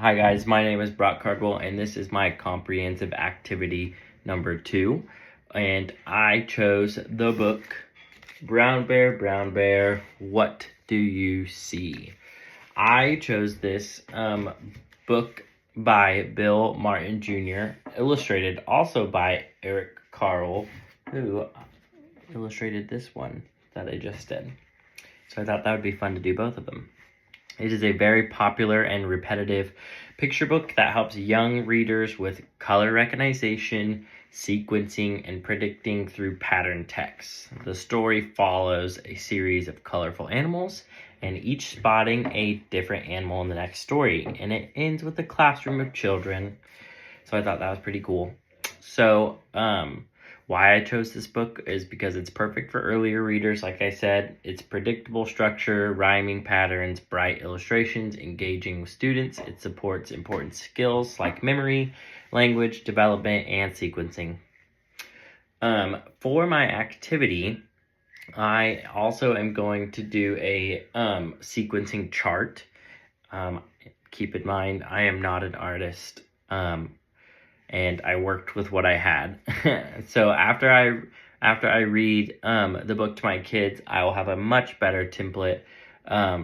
Hi guys, my name is Brock Cardwell and this is my comprehensive activity number 2. And I chose the book, Brown Bear, What Do You See? I chose this book by Bill Martin Jr., illustrated also by Eric Carle, who illustrated this one that I just did. So I thought that would be fun to do both of them. It is a very popular and repetitive picture book that helps young readers with color recognition, sequencing, and predicting through pattern text. The story follows a series of colorful animals, and each spotting a different animal in the next story. And it ends with a classroom of children. So I thought that was pretty cool. So, why I chose this book is because it's perfect for earlier readers. Like I said, it's predictable structure, rhyming patterns, bright illustrations, engaging with students. It supports important skills like memory, language development, and sequencing. For my activity, I also am going to do a sequencing chart. Keep in mind, I am not an artist. And I worked with what I had. So after I read the book to my kids, I will have a much better template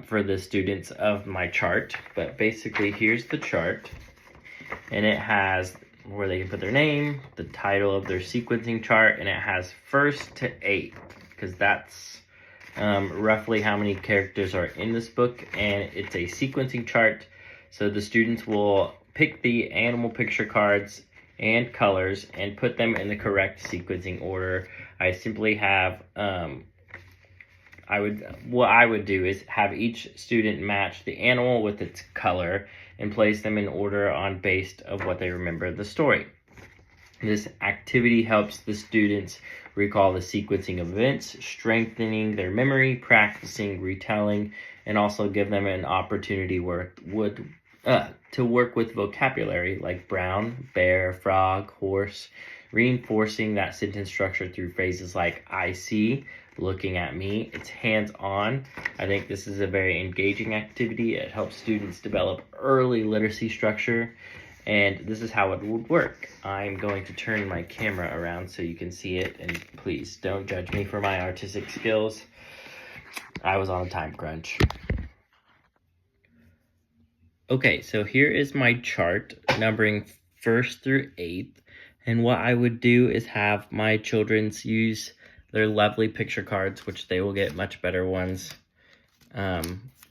for the students of my chart. But basically, here's the chart, and it has where they can put their name, the title of their sequencing chart, and it has 1st to 8th, because that's roughly how many characters are in this book, and it's a sequencing chart. So the students will pick the animal picture cards and colors and put them in the correct sequencing order. I simply have, what I would do is have each student match the animal with its color and place them in order on based of what they remember the story. This activity helps the students recall the sequencing of events, strengthening their memory, practicing retelling, and also give them an opportunity to work with vocabulary like brown, bear, frog, horse, reinforcing that sentence structure through phrases like I see, looking at me. It's hands-on. I think this is a very engaging activity. It helps students develop early literacy structure, and this is how it would work. I'm going to turn my camera around so you can see it, and please don't judge me for my artistic skills. I was on a time crunch. Okay, so here is my chart numbering 1st through 8th, and what I would do is have my children use their lovely picture cards, which they will get much better ones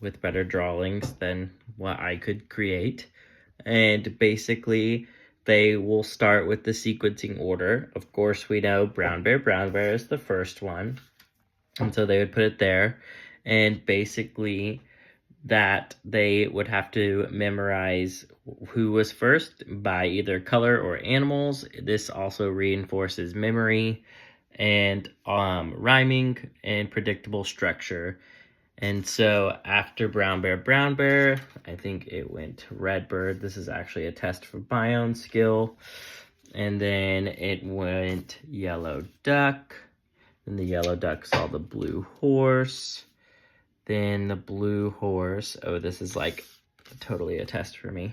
with better drawings than what I could create. And basically, they will start with the sequencing order. Of course, we know Brown Bear is the first one, and so they would put it there, and basically that they would have to memorize who was first by either color or animals. This also reinforces memory and rhyming and predictable structure. And so after Brown Bear, I think it went Redbird. This is actually a test for my own skill. And then it went Yellow Duck. And the yellow duck saw the blue horse. Then the blue horse, oh, this is like totally a test for me.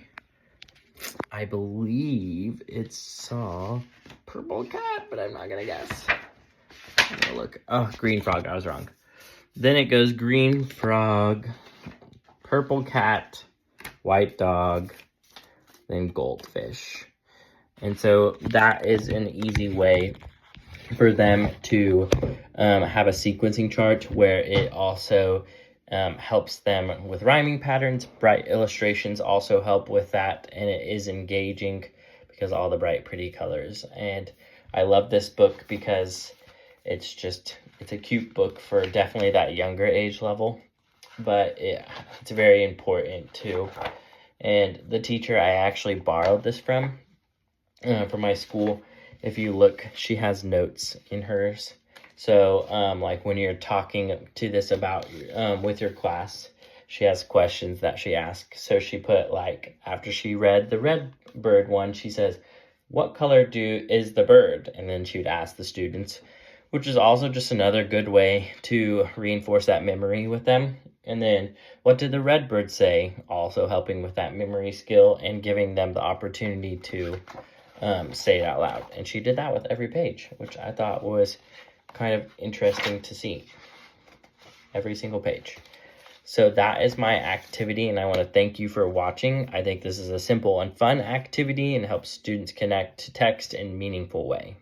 I believe it saw purple cat, but I'm not gonna guess. I'm gonna look. Oh, green frog, I was wrong. Then it goes green frog, purple cat, white dog, then goldfish. And so that is an easy way for them to have a sequencing chart where it also helps them with rhyming patterns. Bright illustrations also help with that, and it is engaging because all the bright, pretty colors. And I love this book because it's a cute book for definitely that younger age level, but it's very important too. And the teacher I actually borrowed this from my school, if you look, she has notes in hers. So, like when you're talking to this about with your class, she has questions that she asks. So she put, like, after she read the red bird one, she says, "What color is the bird?" And then she would ask the students, which is also just another good way to reinforce that memory with them. And then, what did the red bird say? Also helping with that memory skill and giving them the opportunity to say it out loud. And she did that with every page, which I thought was kind of interesting to see. Every single page. So that is my activity, and I want to thank you for watching. I think this is a simple and fun activity and helps students connect to text in a meaningful way.